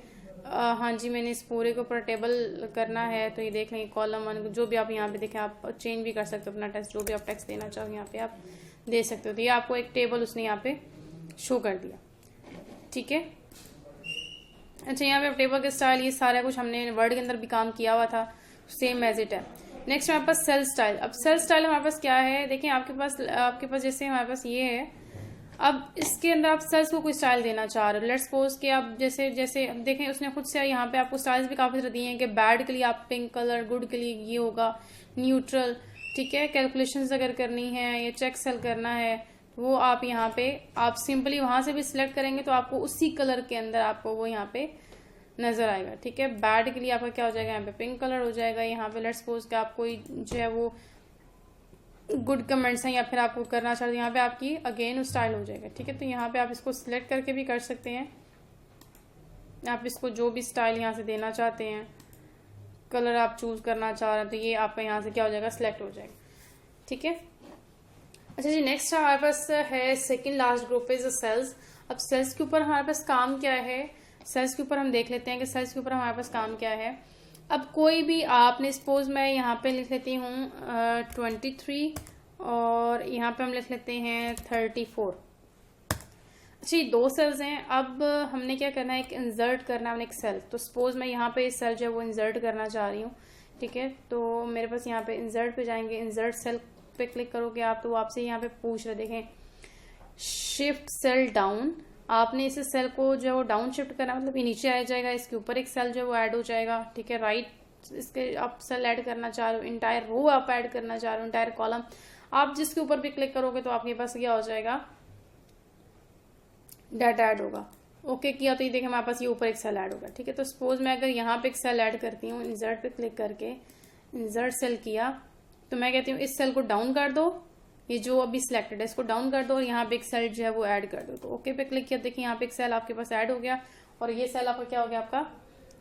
हाँ जी, मैंने इस पूरे के ऊपर टेबल करना है, तो ये देख लेंगे कॉलम 1, जो भी आप यहाँ पे देखें, आप चेंज भी कर सकते हो अपना टेक्स्ट, जो भी आप टेक्स्ट देना चाहो यहाँ पे आप दे सकते हो। तो ये आपको एक टेबल उसने यहाँ पे शो कर दिया। ठीक है, अच्छा, यहाँ पे टेबल के स्टाइल, ये सारा कुछ हमने वर्ड के अंदर भी काम किया हुआ था, सेम एज इट है। नेक्स्ट हमारे पास सेल स्टाइल। अब सेल स्टाइल हमारे पास क्या है, देखिए आपके पास जैसे हमारे पास ये है, अब इसके अंदर आप सेल्स को कोई स्टाइल देना चाह रहे हो। लेट्स सपोज कि आप जैसे जैसे अब देखें उसने खुद से यहाँ पे आपको स्टाइल्स भी काफी सारे दिए हैं कि बैड के लिए आप पिंक कलर, गुड के लिए ये होगा न्यूट्रल, ठीक है। कैलकुलेशंस अगर करनी है या चेक सेल करना है तो वो आप यहाँ पे आप सिंपली वहां से भी सिलेक्ट करेंगे तो आपको उसी कलर के अंदर आपको वो यहाँ पे नजर आएगा, ठीक है। बैड के लिए आपका क्या हो जाएगा, यहाँ पे पिंक कलर हो जाएगा। यहाँ पे लेट्स सपोज कि आप कोई जो है वो गुड कमेंट्स हैं या फिर आपको करना चाहते हैं, यहाँ पे आपकी अगेन स्टाइल हो जाएगा, ठीक है। तो यहाँ पे आप इसको सिलेक्ट करके भी कर सकते हैं, आप इसको जो भी स्टाइल यहाँ से देना चाहते हैं, कलर आप चूज करना चाह रहे हैं तो ये आपका यहाँ से क्या हो जाएगा, सिलेक्ट हो जाएगा, ठीक है। अच्छा जी, नेक्स्ट हमारे पास है second last group is cells. अब सेल्स के ऊपर हमारे पास काम क्या है, सेल्स के ऊपर हम देख लेते हैं कि सेल्स के ऊपर हमारे पास काम क्या है। अब कोई भी आपने सपोज मैं यहाँ पे लिख लेती हूँ 23 और यहाँ पे हम लिख लेते हैं 34। अच्छा, ये 2 सेल्स हैं। अब हमने क्या करना है, एक इंसर्ट करना है एक सेल। तो सपोज मैं यहाँ पे इस सेल जो है वो इंसर्ट करना चाह रही हूँ, ठीक है। तो मेरे पास यहाँ पे इंसर्ट पे जाएंगे, इंसर्ट सेल पे क्लिक करोगे आप तो आपसे यहाँ पे पूछ रहे, देखें शिफ्ट सेल डाउन। आपने इस सेल को जो है वो डाउन शिफ्ट करना, मतलब ये नीचे आ जाएगा, इसके ऊपर एक सेल जो है वो ऐड हो जाएगा, ठीक है। राइट इसके आप सेल ऐड करना चाह रहे हो, इंटायर रो आप ऐड करना चाह रहे हो, इंटायर कॉलम, आप जिसके ऊपर भी क्लिक करोगे तो आपके पास क्या हो जाएगा, डाटा ऐड होगा। ओके किया तो ये देखिए हमारे पास ये ऊपर एक सेल ऐड होगा, ठीक है। तो सपोज मैं अगर यहाँ पे एक सेल ऐड करती हूँ, इंसर्ट पे क्लिक करके इंसर्ट सेल किया तो मैं कहती हूँ इस सेल को डाउन कर दो, ये जो अभी सिलेक्टेड है इसको डाउन कर दो और यहाँ पे एक सेल जो है वो ऐड कर दो। तो ओके पे क्लिक किया, देखिए यहाँ पे एक सेल आपके पास ऐड हो गया और ये सेल आपका क्या हो गया, आपका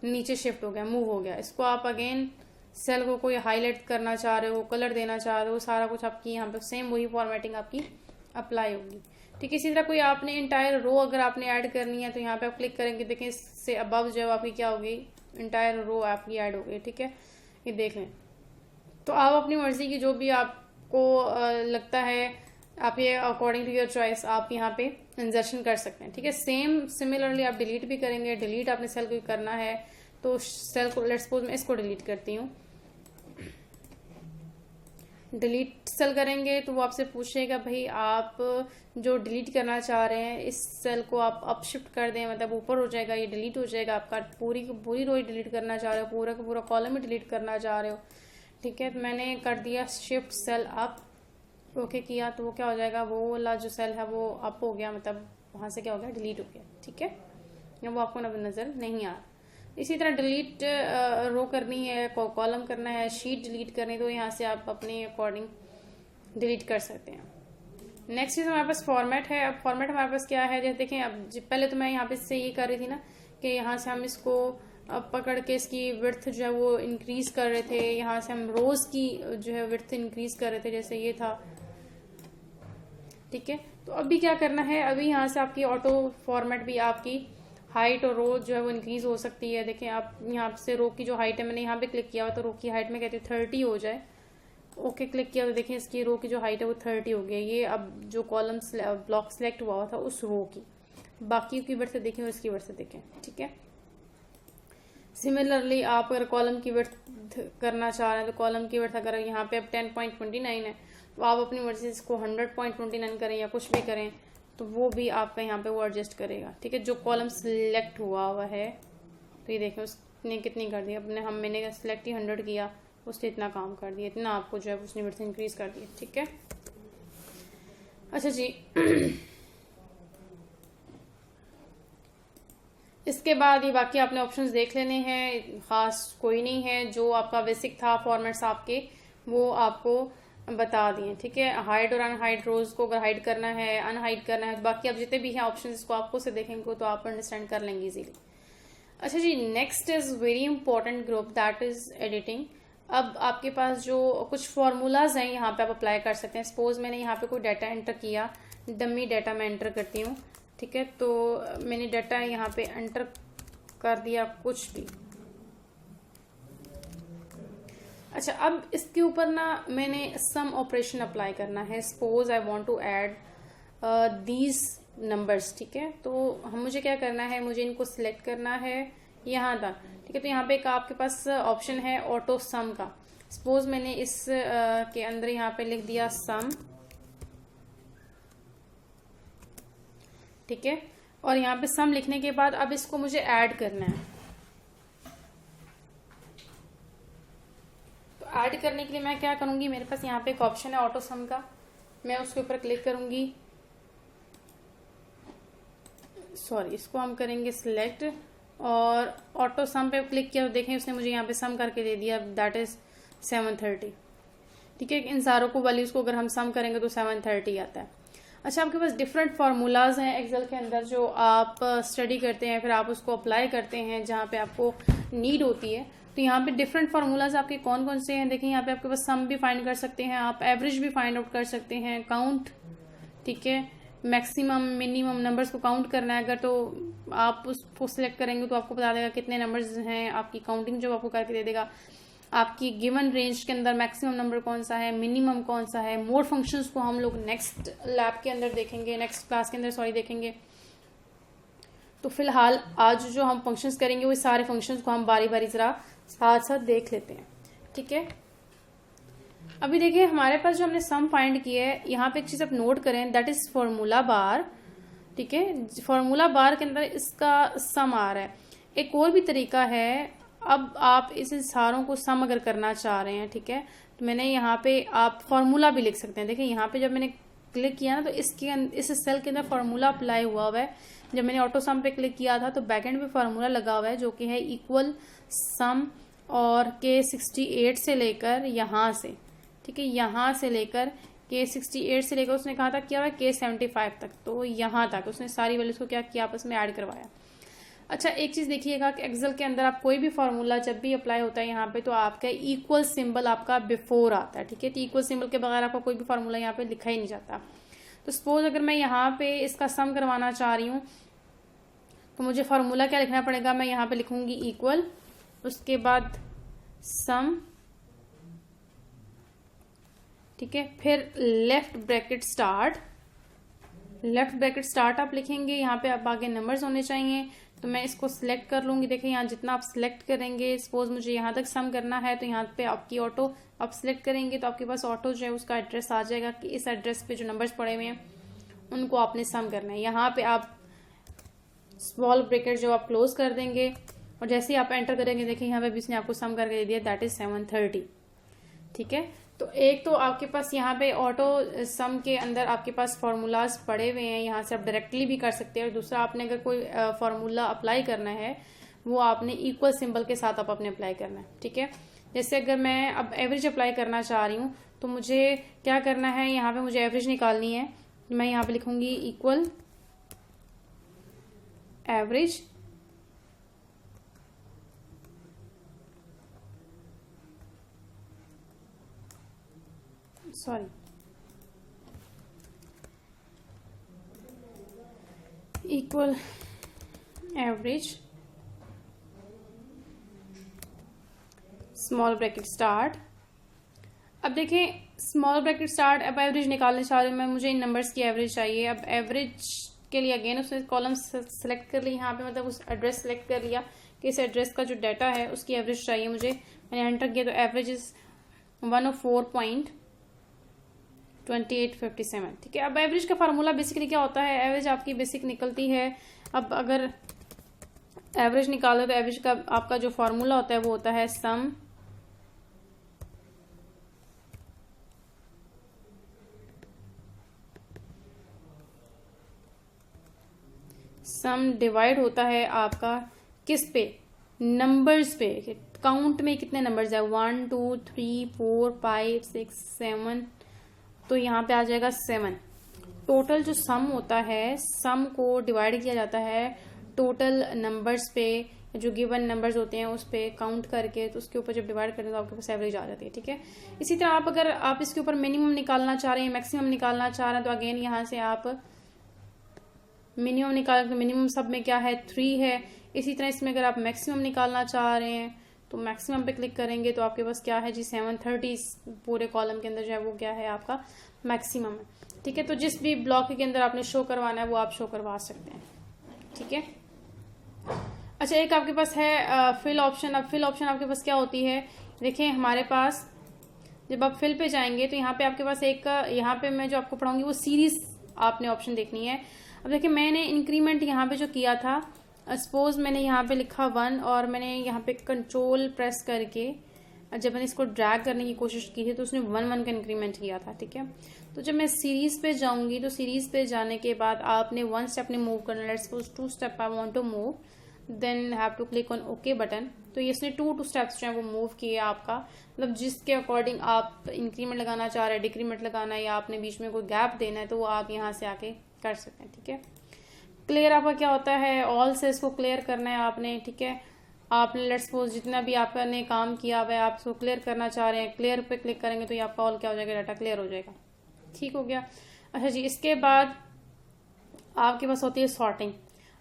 नीचे शिफ्ट हो गया, मूव हो गया। इसको आप अगेन सेल को कोई हाईलाइट करना चाह रहे हो, कलर देना चाह रहे हो, सारा कुछ आपकी यहाँ पे सेम वही फॉर्मेटिंग आपकी अप्लाई होगी, ठीक है। इसी तरह कोई आपने इंटायर रो अगर आपने ऐड करनी है तो यहाँ पे आप क्लिक करेंगे, देखें इससे अबव जो है आपकी क्या होगी, इंटायर रो आपकी ऐड हो गई, ठीक है। ये देख लें। तो आप अपनी मर्जी की जो भी आपको लगता है, आप ये अकॉर्डिंग टू योर चॉइस आप यहाँ पे इंसर्शन कर सकते हैं, ठीक है। सेम सिमिलरली आप डिलीट भी करेंगे, डिलीट आपने सेल को करना है तो सेल को लेट्स सपोज मैं इसको डिलीट करती हूँ, डिलीट सेल करेंगे तो वो आपसे पूछेगा भाई आप जो डिलीट करना चाह रहे हैं इस सेल को आप अप शिफ्ट कर दें, मतलब ऊपर हो जाएगा, ये डिलीट हो जाएगा आपका, पूरी की पूरी रो डिलीट करना चाह रहे हो, पूरा का पूरा कॉलम ही डिलीट करना चाह रहे हो, ठीक है। तो मैंने कर दिया शिफ्ट सेल अप, ओके किया तो वो क्या हो जाएगा, वो वाला जो सेल है वो अप हो गया, मतलब वहां से क्या हो गया, डिलीट हो गया, ठीक है। वो आपको नजर नहीं आ रहा। इसी तरह डिलीट रो करनी है, कॉलम करना है, शीट डिलीट करनी है तो यहाँ से आप अपने अकॉर्डिंग डिलीट कर सकते हैं। नेक्स्ट चीज हमारे पास फॉर्मेट है। अब फॉर्मेट हमारे पास क्या है, जैसे देखें अब पहले तो मैं यहाँ पे से ये कर रही थी ना कि यहाँ से हम इसको पकड़ के इसकी विड्थ जो है वो इंक्रीज कर रहे थे, यहाँ से हम रोज की जो है विड्थ इंक्रीज कर रहे थे, जैसे ये था, ठीक है। तो अभी क्या करना है, अभी यहाँ से आपकी ऑटो फॉर्मेट भी आपकी हाइट और रो जो है वो इंक्रीज हो सकती है। देखें आप यहाँ से रो की जो हाइट है, मैंने यहाँ पे क्लिक किया हुआ तो रो की हाइट में कहती हूँ 30 हो जाए, ओके क्लिक किया तो देखें इसकी रो की जो हाइट है वो 30 हो गई। ये अब जो कॉलम ब्लॉक सिलेक्ट हुआ था उस रो की, बाकी की वर्ड से देखें और इसकी वर्ड से देखें, ठीक है। सिमिलरली आप अगर कॉलम की वर्थ करना चाह रहे हैं तो कॉलम की वर्थ अगर यहाँ पे अब 10.29 है तो आप अपनी मर्जी से इसको 100.29 करें या कुछ भी करें तो वो भी आपका यहाँ पे वो एडजस्ट करेगा, ठीक है। जो कॉलम सिलेक्ट हुआ है तो ये देखें उसने कितनी कर दी, अपने मैंने सिलेक्ट ही 100 किया, उसने इतना काम कर दिया, इतना आपको जो है उसने वर्थ इंक्रीज कर दिया, ठीक है। अच्छा जी इसके बाद ये बाकी आपने ऑप्शंस देख लेने हैं, खास कोई नहीं है, जो आपका बेसिक था फॉर्मेट्स आपके वो आपको बता दिए, ठीक है। हाइड और अनहाइड रोज को अगर हाइड करना है, अनहाइड करना है, बाकी अब जितने भी हैं ऑप्शंस इसको आपको से देखेंगे तो आप अंडरस्टैंड कर लेंगे इजीली। अच्छा जी, next is very important group that is editing. अब आपके पास जो कुछ फॉर्मूलाज हैं यहाँ पे आप अप्लाई कर सकते हैं। सपोज मैंने यहाँ पे कोई डाटा एंटर किया, डमी डाटा मैं एंटर करती हूँ, ठीक है। तो मैंने डाटा यहाँ पे एंटर कर दिया कुछ भी। अच्छा, अब इसके ऊपर ना मैंने सम ऑपरेशन अप्लाई करना है। Suppose I want to add these numbers, ठीक है। तो मुझे क्या करना है, मुझे इनको सिलेक्ट करना है यहाँ तक, ठीक है। तो यहाँ पे एक आपके पास ऑप्शन है ऑटो सम का। सपोज मैंने इस के अंदर यहाँ पे लिख दिया सम, ठीक है, और यहाँ पे सम लिखने के बाद अब इसको मुझे ऐड करना है। तो ऐड करने के लिए मैं क्या करूंगी, मेरे पास यहाँ पे एक ऑप्शन है ऑटो सम का, मैं उसके ऊपर क्लिक करूंगी, सॉरी इसको हम करेंगे सिलेक्ट, और ऑटो सम पे क्लिक किया तो देखें उसने मुझे यहाँ पे सम करके दे दिया, दैट इज 730। ठीक है, इन सारों को वैल्यूज को अगर हम सम करेंगे तो 730 आता है। अच्छा, आपके पास डिफरेंट फार्मूलाज हैं एक्सेल के अंदर जो आप स्टडी करते हैं, फिर आप उसको अप्लाई करते हैं जहाँ पे आपको नीड होती है। तो यहाँ पे डिफरेंट फार्मूलाज आपके कौन कौन से हैं, देखिए यहाँ पे आपके पास सम भी फाइंड कर सकते हैं, आप एवरेज भी फाइंड आउट कर सकते हैं, काउंट, ठीक है, मैक्सिमम मिनिमम नंबर्स को काउंट करना है अगर, तो आप उसको सिलेक्ट करेंगे तो आपको बता देगा कितने नंबर्स हैं, आपकी काउंटिंग जो आपको करके दे देगा, आपकी गिवन रेंज के अंदर मैक्सिमम नंबर कौन सा है, मिनिमम कौन सा है। मोड फंक्शंस को हम लोग नेक्स्ट लैब के अंदर देखेंगे, नेक्स्ट क्लास के अंदर सॉरी देखेंगे। तो फिलहाल आज जो हम फंक्शंस करेंगे वो सारे फंक्शंस को हम बारी बारी जरा साथ साथ देख लेते हैं। ठीक है, अभी देखिए हमारे पास जो हमने सम फाइंड किया है, यहाँ पे एक चीज आप नोट करें, दैट इज फॉर्मूला बार। ठीक है, फॉर्मूला बार के अंदर इसका सम आ रहा है। एक और भी तरीका है, अब आप इस सारों को सम अगर करना चाह रहे हैं, ठीक है, तो मैंने यहाँ पे आप फॉर्मूला भी लिख सकते हैं। देखिए यहाँ पे जब मैंने क्लिक किया ना तो इस सेल के अंदर फॉर्मूला अप्लाई हुआ है। जब मैंने ऑटो सम पे क्लिक किया था तो बैकएंड पे फॉर्मूला लगा हुआ है जो कि है इक्वल सम और K68 से लेकर यहाँ से, ठीक है, यहाँ से लेकर K68 से लेकर उसने कहा था क्या हुआ K75 तक, तो यहाँ तक उसने सारी वैल्यूज को क्या किया, आपस में ऐड करवाया। अच्छा, एक चीज देखिएगा कि एक्सेल के अंदर आप कोई भी फॉर्मूला जब भी अप्लाई होता है यहाँ पे तो आपका इक्वल सिंबल आपका बिफोर आता है। ठीक है, तो इक्वल सिंबल के बगैर आपका कोई भी फॉर्मूला यहाँ पे लिखा ही नहीं जाता। तो सपोज अगर मैं यहाँ पे इसका सम करवाना चाह रही हूँ तो मुझे फॉर्मूला क्या लिखना पड़ेगा, मैं यहाँ पे लिखूंगी इक्वल, उसके बाद सम, ठीक है, फिर left bracket start, left bracket start आप लिखेंगे, यहाँ पे आप आगे नंबर्स होने चाहिए। तो मैं इसको सिलेक्ट कर लूंगी। देखिए यहाँ जितना आप सिलेक्ट करेंगे, सपोज मुझे यहाँ तक सम करना है तो यहाँ पे आपकी ऑटो आप सिलेक्ट करेंगे तो आपके पास ऑटो जो है उसका एड्रेस आ जाएगा कि इस एड्रेस पे जो नंबर्स पड़े हुए हैं उनको आपने सम करना है। यहाँ पे आप स्मॉल ब्रैकेट जो आप क्लोज कर देंगे और जैसे ही आप एंटर करेंगे देखिए यहाँ पे भी इसने आपको सम करके दे दिया, दैट इज 730। ठीक है, तो एक तो आपके पास यहाँ पे ऑटो सम के अंदर आपके पास फॉर्मूलाज पड़े हुए हैं, यहाँ से आप डायरेक्टली भी कर सकते हैं। और दूसरा, आपने अगर कोई फॉर्मूला अप्लाई करना है वो आपने इक्वल सिंबल के साथ आप अपने अप्लाई करना है। ठीक है, जैसे अगर मैं अब एवरेज अप्लाई करना चाह रही हूँ तो मुझे क्या करना है, यहाँ पे मुझे एवरेज निकालनी है। मैं यहाँ पे लिखूंगी equal average, sorry equal average small bracket start. अब देखें स्मॉल ब्रैकेट स्टार्ट, अब एवरेज निकालने चाह रही हूँ मैं, मुझे इन नंबर्स की एवरेज चाहिए। अब एवरेज के लिए अगेन उसने कॉलम सेलेक्ट कर ली, यहाँ पे मतलब उस एड्रेस सेलेक्ट कर लिया कि इस एड्रेस का जो डाटा है उसकी एवरेज चाहिए मुझे। मैंने एंटर किया तो एवरेज इज 104.2857। ठीक है, अब एवरेज का फार्मूला बेसिकली क्या होता है, एवरेज आपकी बेसिक निकलती है। अब अगर एवरेज निकालो तो एवरेज का आपका जो फार्मूला होता है वो होता है सम डिवाइड होता है आपका किस पे, नंबर्स पे, काउंट में कितने नंबर्स है, 1 2 3 4 5 6 7, तो यहाँ पे आ जाएगा 7। टोटल जो सम होता है, सम को डिवाइड किया जाता है टोटल नंबर्स पे, जो गिवन नंबर्स होते हैं उस पे काउंट करके, तो उसके ऊपर जब डिवाइड करें तो आपके पास एवरेज आ जाती है। ठीक है, इसी तरह आप अगर आप इसके ऊपर मिनिमम निकालना चाह रहे हैं, मैक्सिमम निकालना चाह रहे हैं, तो अगेन यहाँ से आप मिनिमम निकाल, तो मिनिमम सब में क्या है 3 है। इसी तरह इसमें अगर आप मैक्सिमम निकालना चाह रहे हैं तो मैक्सिमम पे क्लिक करेंगे तो आपके पास क्या है जी 730, पूरे कॉलम के अंदर जो है वो क्या है आपका मैक्सिमम है। ठीक है, तो जिस भी ब्लॉक के अंदर आपने शो करवाना है वो आप शो करवा सकते हैं। ठीक है, अच्छा एक आपके पास है फिल ऑप्शन। अब फिल ऑप्शन आपके पास क्या होती है, देखिए हमारे पास जब आप फिल पे जाएंगे तो यहाँ पे आपके पास एक, यहाँ पे मैं जो आपको पढ़ाऊंगी वो सीरीज आपने ऑप्शन देखनी है। अब देखिए मैंने इंक्रीमेंट यहाँ पे जो किया था, सपोज मैंने यहाँ पे लिखा 1 और मैंने यहाँ पे कंट्रोल प्रेस करके जब मैंने इसको ड्रैग करने की कोशिश की थी तो उसने 1 का इंक्रीमेंट किया था, ठीक है। तो जब मैं सीरीज पे जाऊंगी तो सीरीज पे जाने के बाद आपने 1 स्टेप ने मूव करना, let's suppose 2 step I want to move, then have to click on okay button. तो ये इसने 2 स्टेप्स जो है वो मूव किए आपका, मतलब जिसके अकॉर्डिंग आप इंक्रीमेंट लगाना चाह रहे हैं, डिक्रीमेंट लगाना है, या आपने बीच में कोई गैप देना है तो वो आप यहाँ से आके कर सकते हैं, ठीक है। क्लियर आपका क्या होता है, ऑल सेल्स को क्लियर करना है आपने, ठीक है। आपने लेट्स सपोज जितना भी आपने काम किया हुआ है आप उसको क्लियर करना चाह रहे हैं, क्लियर पे क्लिक करेंगे तो ये आपका ऑल क्या हो जाएगा, डाटा क्लियर हो जाएगा, ठीक हो गया। अच्छा जी, इसके बाद आपके पास होती है सॉर्टिंग।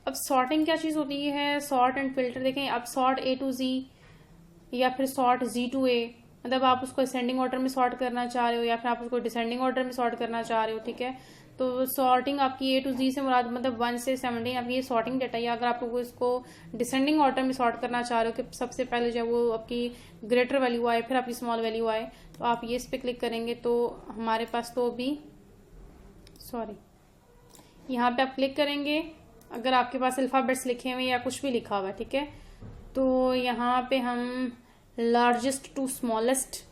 अब सॉर्टिंग क्या चीज होती है, सॉर्ट एंड फिल्टर। देखें आप सॉर्ट A to Z या फिर सॉर्ट Z to A, मतलब आप उसको असेंडिंग ऑर्डर में सॉर्ट करना चाह रहे हो या फिर आप उसको डिसेंडिंग ऑर्डर में सॉर्ट करना चाह रहे हो, ठीक है। तो सॉर्टिंग आपकी A to Z से मुराद मतलब 1 से 17 आपकी ये सॉर्टिंग डेटा, या अगर आप लोग इसको डिसेंडिंग ऑर्डर में सॉर्ट करना चाह रहे हो कि सबसे पहले जो है वो आपकी ग्रेटर वैल्यू आए फिर आपकी स्मॉल वैल्यू आए, तो आप ये इस पे क्लिक करेंगे तो हमारे पास तो अभी यहाँ पे आप क्लिक करेंगे, अगर आपके पास अल्फाबेट्स लिखे हुए या कुछ भी लिखा हुआ है, ठीक है। तो यहाँ पे हम लार्जेस्ट टू स्मॉलेस्ट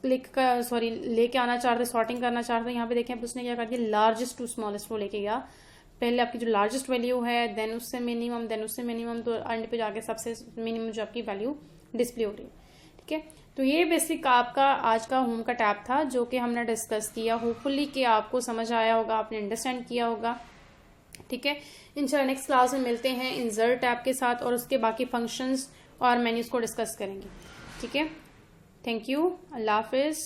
लेके आना चाहते, सॉर्टिंग करना चाहते। यहाँ पे देखें उसने क्या कर दिया, लार्जेस्ट टू स्मॉलेस्ट वो लेके गया। पहले आपकी जो लार्जेस्ट वैल्यू है, देन उससे मिनिमम, देन उससे मिनिमम, तो एंड पे जाके सबसे मिनिमम जो आपकी वैल्यू डिस्प्ले हो रही है, ठीक है। तो ये बेसिक आपका आज का होम का टैब था जो कि हमने डिस्कस किया। होपफुली कि आपको समझ आया होगा, आपने अंडरस्टैंड किया होगा, ठीक है। इंशाल्लाह नेक्स्ट क्लास में मिलते हैं इंसर्ट टैब के साथ और उसके बाकी फंक्शंस और मेन्यूज को डिस्कस करेंगे, ठीक है। Thank you, Allah Hafiz.